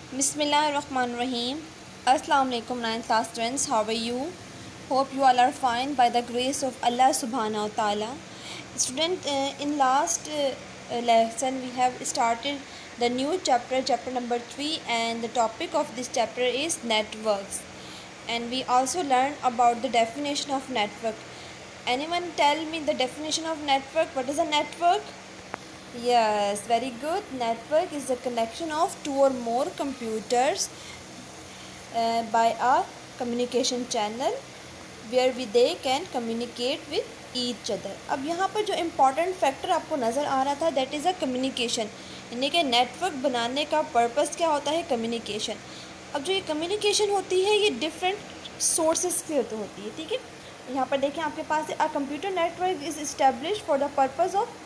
Bismillahirrahmanirrahim. Assalamu alaikum 9th class students. How are you? Hope you all are fine by the grace of Allah subhanahu wa ta'ala. Student, in last lesson we have started the new chapter number 3, and the topic of this chapter is networks. And we also learned about the definition of network. Anyone tell me the definition of network? What is a network? Yes, very good. Network is the connection of two or more computers by a communication channel where they can communicate with each other. अब यहाँ पर जो important factor आपको नज़र आ रहा था that is a communication, यानी कि नेटवर्क बनाने का पर्पस क्या होता है, कम्युनिकेशन। अब जो ये कम्युनिकेशन होती है ये डिफरेंट सोर्सेज से होती है, ठीक है। यहाँ पर देखें आपके पास a computer network is establish for the purpose of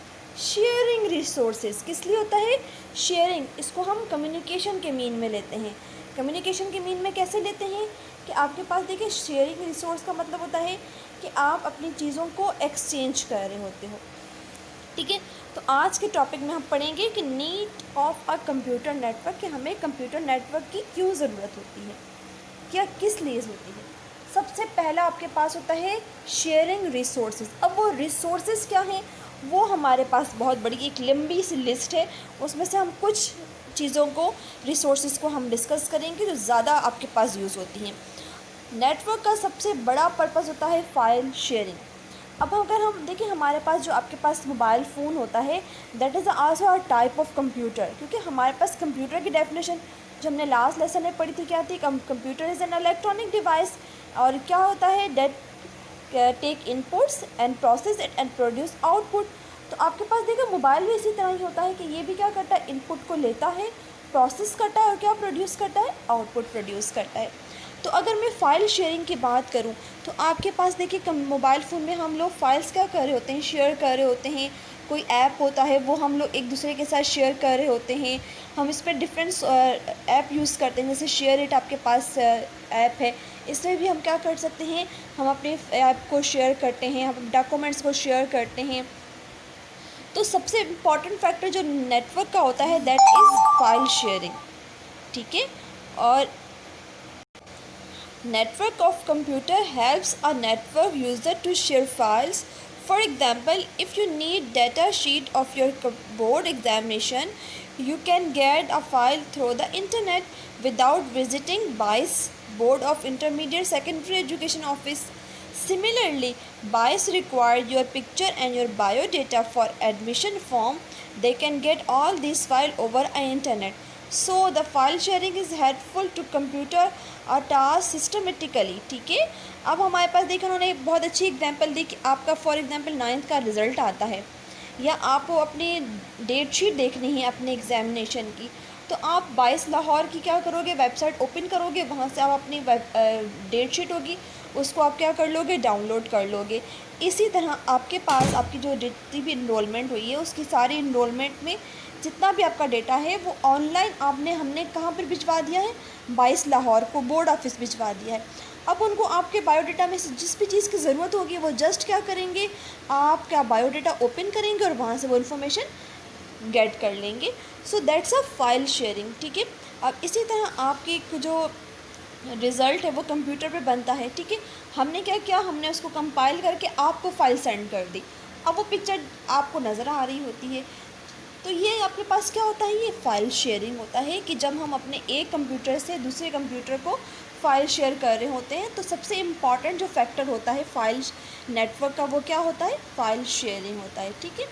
sharing resources. किस लिए होता है शेयरिंग? इसको हम कम्युनिकेशन के मीन में लेते हैं। कम्युनिकेशन के मीन में कैसे लेते हैं कि आपके पास देखिए शेयरिंग रिसोर्स का मतलब होता है कि आप अपनी चीज़ों को एक्सचेंज कर रहे होते हो, ठीक है। तो आज के टॉपिक में हम पढ़ेंगे कि need of a computer network, कि हमें कंप्यूटर नेटवर्क की क्यों ज़रूरत होती है, क्या किस लिए होती है। सबसे पहला आपके पास होता है शेयरिंग रिसोर्सेज। अब वो रिसोर्सेज क्या हैं, वो हमारे पास बहुत बड़ी एक लंबी सी लिस्ट है, उसमें से हम कुछ चीज़ों को रिसोर्सेज को हम डिस्कस करेंगे जो ज़्यादा आपके पास यूज़ होती हैं। नेटवर्क का सबसे बड़ा पर्पस होता है फाइल शेयरिंग। अब अगर हम देखें हमारे पास जो आपके पास मोबाइल फ़ोन होता है that is also a type of computer, क्योंकि हमारे पास कंप्यूटर की डेफिनेशन जो हमने लास्ट लेसन में पढ़ी थी क्या थी, computer is an electronic device, और क्या होता है that take inputs and process it and produce output. तो आपके पास देखो मोबाइल भी इसी तरह ही होता है कि ये भी क्या करता है, इनपुट को लेता है, प्रोसेस करता है और क्या प्रोड्यूस करता है, आउटपुट प्रोड्यूस करता है। तो अगर मैं फ़ाइल शेयरिंग की बात करूं तो आपके पास देखिए मोबाइल फ़ोन में हम लोग फ़ाइल्स क्या कर रहे होते हैं, शेयर कर रहे होते हैं। कोई ऐप होता है वो हम लोग एक दूसरे के साथ शेयर कर रहे होते हैं। हम इस पर डिफरेंट ऐप यूज़ करते हैं, जैसे शेयर इट आपके पास ऐप है, इसमें भी हम क्या कर सकते हैं, हम अपने ऐप को शेयर करते हैं, हम डॉक्यूमेंट्स को शेयर करते हैं। तो सबसे इम्पॉर्टेंट फैक्टर जो नेटवर्क का होता है दैट इज़ फाइल शेयरिंग, ठीक है। और network of computer helps a network user to share files. For example, if you need data sheet of your board examination, you can get a file through the internet without visiting BICE, Board of Intermediate Secondary Education Office. Similarly, BICE requires your picture and your biodata for admission form. They can get all these files over the internet. So the file sharing is helpful to computer a task systematically, ठीक है। अब हमारे पास देखिए उन्होंने एक बहुत अच्छी example दी कि आपका फॉर एग्जांपल 9th का रिज़ल्ट आता है या आपको अपनी डेट शीट देखनी है अपने एग्जामिनेशन की, तो आप 22 लाहौर की क्या करोगे, वेबसाइट ओपन करोगे, वहाँ से आप अपनी डेट शीट होगी उसको आप क्या कर लोगे, डाउनलोड कर लोगे। इसी तरह आपके पास आपकी जो जितनी भी इनरोलमेंट हुई है उसकी सारी इनरोलमेंट में जितना भी आपका डेटा है वो ऑनलाइन हमने कहाँ पर भिजवा दिया है, 22 लाहौर को बोर्ड ऑफिस भिजवा दिया है। अब उनको आपके बायोडाटा में से जिस भी चीज़ की ज़रूरत होगी वो जस्ट क्या करेंगे, आप क्या बायोडाटा ओपन करेंगे और वहाँ से वो इन्फॉर्मेशन गेट कर लेंगे। So that's a file sharing, ठीक है। अब इसी तरह आपकी जो रिज़ल्ट है वो कंप्यूटर पे बनता है, ठीक है। हमने क्या किया, हमने उसको कंपाइल करके आपको फ़ाइल सेंड कर दी। अब वो पिक्चर आपको नज़र आ रही होती है। तो ये आपके पास क्या होता है, ये फ़ाइल शेयरिंग होता है कि जब हम अपने एक कंप्यूटर से दूसरे कंप्यूटर को फ़ाइल शेयर कर रहे होते हैं तो सबसे इम्पॉर्टेंट जो फैक्टर होता है फाइल नेटवर्क का वो क्या होता है, फ़ाइल शेयरिंग होता है, ठीक है।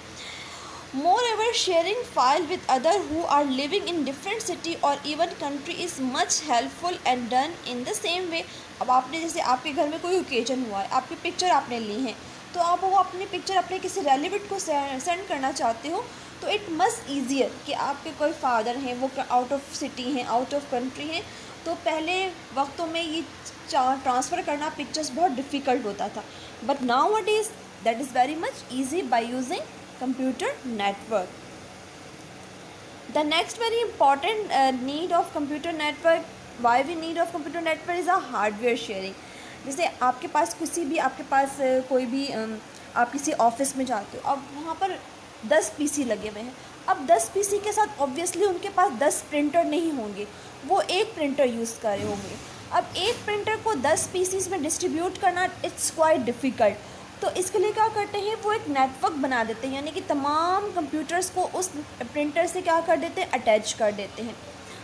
Moreover, sharing file with others who are living in different city or even country is much helpful and done in the same way. अब आपने जैसे आपके घर में कोई ओकेजन हुआ है, आपकी पिक्चर आपने ली है, तो आप वो अपनी पिक्चर अपने किसी रेलिवेंट को सेंड करना चाहते हो तो इट मस्ट ईजियर कि आपके कोई फादर हैं वो आउट ऑफ सिटी हैं, आउट ऑफ कंट्री हैं, तो पहले वक्तों में ये ट्रांसफ़र करना पिक्चर्स बहुत डिफ़िकल्ट होता था, but now what is that is very much easy by using computer network. The next very important need of computer network, why we need of computer network is a hardware sharing. जैसे आपके पास आपके पास कोई भी आप किसी office में जाते हो, अब वहाँ पर 10 पीसी लगे हुए हैं। अब 10 पीसी के साथ ऑब्वियसली उनके पास 10 प्रिंटर नहीं होंगे, वो एक प्रिंटर यूज़ कर रहे होंगे। अब एक प्रिंटर को 10 पीसीज में डिस्ट्रीब्यूट करना इट्स क्वाइट डिफ़िकल्ट। तो इसके लिए क्या करते हैं, वो एक नेटवर्क बना देते हैं, यानी कि तमाम कंप्यूटर्स को उस प्रिंटर से क्या कर देते हैं, अटैच कर देते हैं।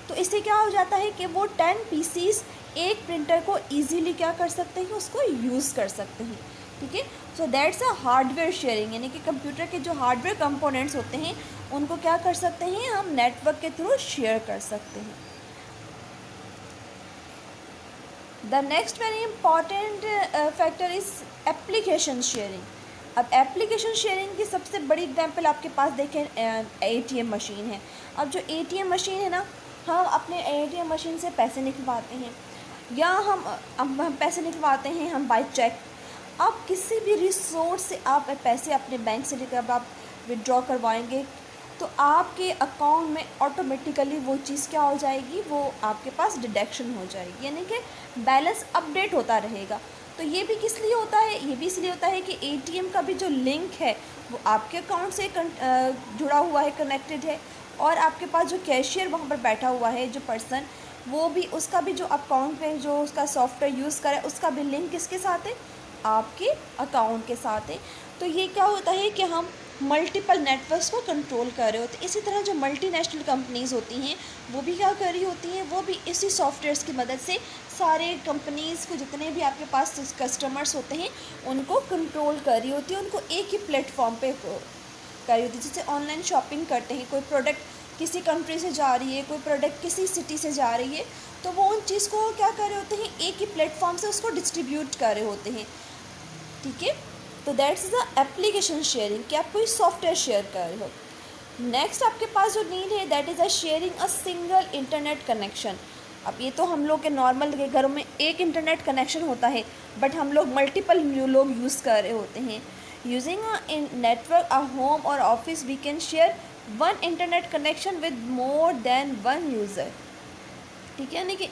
तो इससे क्या हो जाता है कि वो 10 पीसीज एक प्रिंटर को ईजीली क्या कर सकते हैं, उसको यूज़ कर सकते हैं। ठीक है, so that's a hardware sharing, यानी कि कंप्यूटर के जो हार्डवेयर कंपोनेंट्स होते हैं उनको क्या कर सकते हैं, हम नेटवर्क के थ्रू शेयर कर सकते हैं। The next very important factor is application sharing. अब एप्लीकेशन शेयरिंग की सबसे बड़ी एग्जांपल आपके पास देखें एटीएम मशीन है। अब जो एटीएम मशीन है ना, हम अपने एटीएम मशीन से पैसे निकलवाते हैं, या हम पैसे निकलवाते हैं हम बाय चेक। आप किसी भी रिसोर्स से आप पैसे अपने बैंक से लेकर आप विड्रॉ करवाएंगे तो आपके अकाउंट में ऑटोमेटिकली वो चीज़ क्या हो जाएगी, वो आपके पास डिडक्शन हो जाएगी, यानी कि बैलेंस अपडेट होता रहेगा। तो ये भी किस लिए होता है, ये भी इसलिए होता है कि एटीएम का भी जो लिंक है वो आपके अकाउंट से जुड़ा हुआ है, कनेक्टेड है, और आपके पास जो कैशियर वहाँ पर बैठा हुआ है जो पर्सन, वो भी उसका भी जो अकाउंट में जो उसका सॉफ्टवेयर यूज़ करे उसका भी लिंक किसके साथ है, आपके अकाउंट के साथ है। तो ये क्या होता है कि हम मल्टीपल नेटवर्क्स को कंट्रोल कर रहे होते हैं। इसी तरह जो मल्टीनेशनल कंपनीज़ होती हैं वो भी क्या कर रही होती हैं, वो भी इसी सॉफ्टवेयर्स की मदद से सारे कंपनीज़ को, जितने भी आपके पास कस्टमर्स होते हैं उनको कंट्रोल कर रही होती है, उनको एक ही प्लेटफॉर्म पे कर रही होती है। जैसे ऑनलाइन शॉपिंग करते हैं, कोई प्रोडक्ट किसी कंट्री से जा रही है, कोई प्रोडक्ट किसी सिटी से जा रही है, तो वो उन चीज़ को क्या कर रहे होते हैं, एक ही प्लेटफॉर्म से उसको डिस्ट्रीब्यूट कर रहे होते हैं। ठीक है, तो दैट्स द एप्लीकेशन शेयरिंग, कि आप कोई सॉफ्टवेयर शेयर कर रहे हो। नेक्स्ट आपके पास जो नीड है that is a sharing a single internet connection. अब ये तो हम लोग के नॉर्मल के घरों में एक इंटरनेट कनेक्शन होता है, बट हम लोग मल्टीपल लोग यूज़ कर रहे होते हैं। Using a network a home और office we can share one internet connection with more than one user. ठीक है, यानी कि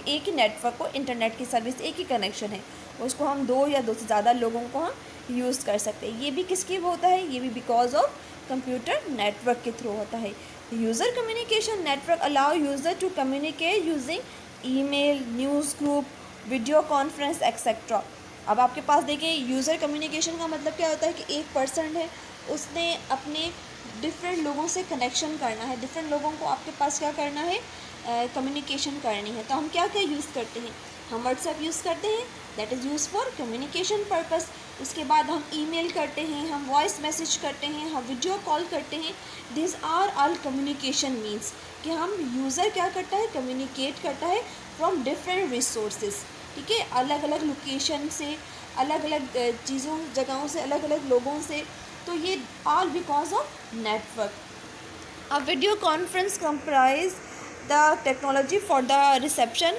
एक ही नेटवर्क को, इंटरनेट की सर्विस एक ही कनेक्शन है, उसको हम दो या दो से ज़्यादा लोगों को हम यूज़ कर सकते हैं। ये भी किसकी होता है, ये भी बिकॉज ऑफ कंप्यूटर नेटवर्क के थ्रू होता है। User communication network allow user to communicate using email, news group, video conference etcetera. अब आपके पास देखिए, यूज़र कम्युनिकेशन का मतलब क्या होता है कि एक पर्सन है, उसने अपने डिफरेंट लोगों से कनेक्शन करना है, डिफरेंट लोगों को आपके पास क्या करना है, कम्युनिकेशन करनी है। तो हम क्या क्या यूज़ करते हैं, हम व्हाट्सएप यूज़ करते हैं, that is use for communication purpose. उसके बाद हम ईमेल करते हैं, हम वॉइस मैसेज करते हैं, हम वीडियो कॉल करते हैं। This are all communication means कि हम यूज़र क्या करता है, कम्युनिकेट करता है फ्रॉम डिफरेंट रिसोर्सेज। ठीक है, अलग अलग लोकेशन से, अलग अलग चीज़ों, जगहों से, अलग अलग लोगों से। तो ये all because of network. A video conference comprise the technology for the reception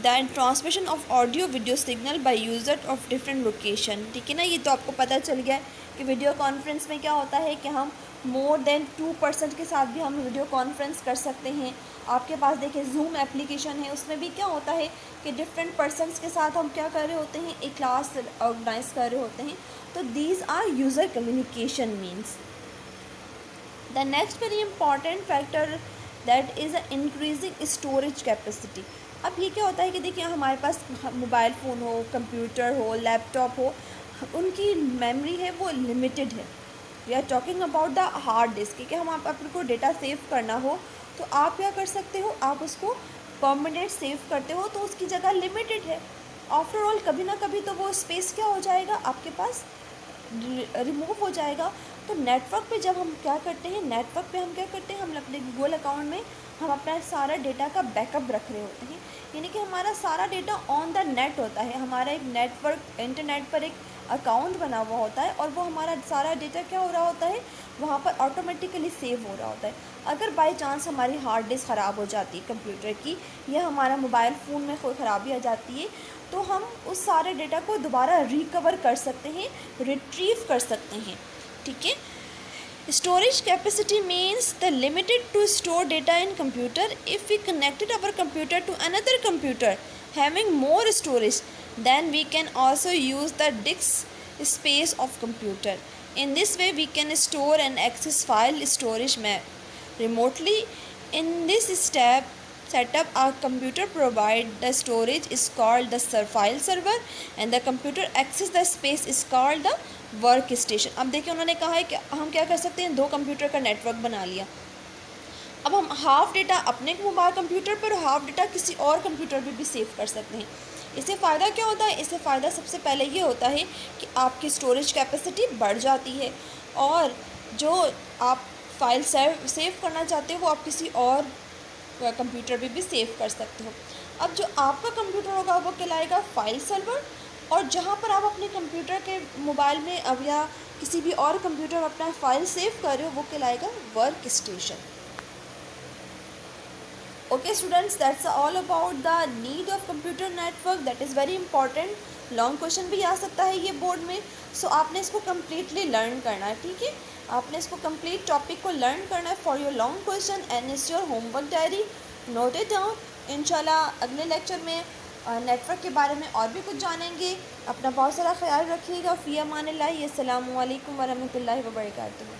then transmission of audio video signal by user of different location। ठीक है ना, ये तो आपको पता चल गया कि वीडियो कॉन्फ्रेंस में क्या होता है कि हम मोर देन 2% के साथ भी हम वीडियो कॉन्फ्रेंस कर सकते हैं। आपके पास देखिए जूम एप्लीकेशन है, उसमें भी क्या होता है कि डिफरेंट पर्सनस के साथ हम क्या कर रहे होते हैं, एक क्लास ऑर्गेनाइज कर रहे होते हैं। तो these are user communication means. The next very important factor that is increasing storage capacity। अब ये क्या होता है कि देखिए हमारे पास मोबाइल फ़ोन हो, कंप्यूटर हो, लैपटॉप हो, उनकी मेमोरी है वो लिमिटेड है। We are talking about the hard disk कि हम आपको डेटा सेव करना हो तो आप क्या कर सकते हो, आप उसको परमानेंट सेव करते हो तो उसकी जगह लिमिटेड है। आफ्टर ऑल कभी ना कभी तो वो स्पेस क्या हो जाएगा, आपके पास रिमूव हो जाएगा। तो नेटवर्क पे जब हम क्या करते हैं, नेटवर्क पे हम क्या करते हैं, हम अपने गूगल अकाउंट में हम अपना सारा डेटा का बैकअप रख रहे होते हैं, यानी कि हमारा सारा डेटा ऑन द नेट होता है। हमारा एक नेटवर्क, इंटरनेट पर एक अकाउंट बना हुआ होता है और वो हमारा सारा डेटा क्या हो रहा होता है, वहाँ पर ऑटोमेटिकली सेव हो रहा होता है। अगर बाई चांस हमारी हार्ड डिस्क ख़राब हो जाती है कंप्यूटर की, या हमारा मोबाइल फ़ोन में कोई ख़राबी आ जाती है, तो हम उस सारे डेटा को दोबारा रिकवर कर सकते हैं, रिट्रीव कर सकते हैं। ठीक है, storage capacity means the limited to store data in computer. If we connected our computer to another computer having more storage, then we can also use the disk space of computer. In this way we can store and access file storage remotely. In this step setup a computer provide the storage is called the file server and the computer access the space is called the work station. अब देखिए उन्होंने कहा है कि हम क्या कर सकते हैं, दो कंप्यूटर का नेटवर्क बना लिया। अब हम हाफ़ डेटा अपने मोबाइल कंप्यूटर पर और हाफ़ डेटा किसी और कंप्यूटर पर भी सेव कर सकते हैं। इससे फ़ायदा क्या होता है, इससे फ़ायदा सबसे पहले ये होता है कि आपकी स्टोरेज कैपेसिटी बढ़ जाती है और जो आप फाइल सेव करना चाहते हो वो आप किसी और कंप्यूटर पे भी सेव कर सकते हो। अब जो आपका कंप्यूटर होगा वो कहलाएगा फाइल सर्वर, और जहाँ पर आप अपने कंप्यूटर के मोबाइल में अब या किसी भी और कंप्यूटर में अपना फाइल सेव कर रहे हो वो कहलाएगा work station. Okay students, that's all about the need of computer network, that is very important. Long question भी आ सकता है ये बोर्ड में, सो आपने इसको कम्प्लीटली लर्न करना है, ठीक है। आपने इसको कंप्लीट टॉपिक को लर्न करना है for your long question and it's your homework diary, note it down. इंशाल्लाह अगले लेक्चर में नेटवर्क के बारे में और भी कुछ जानेंगे। अपना बहुत सारा ख्याल रखिएगा। फ़ी अमानिल्लाह, अस्सलामु अलैकुम वरहमतुल्लाहि वबरकातुहू।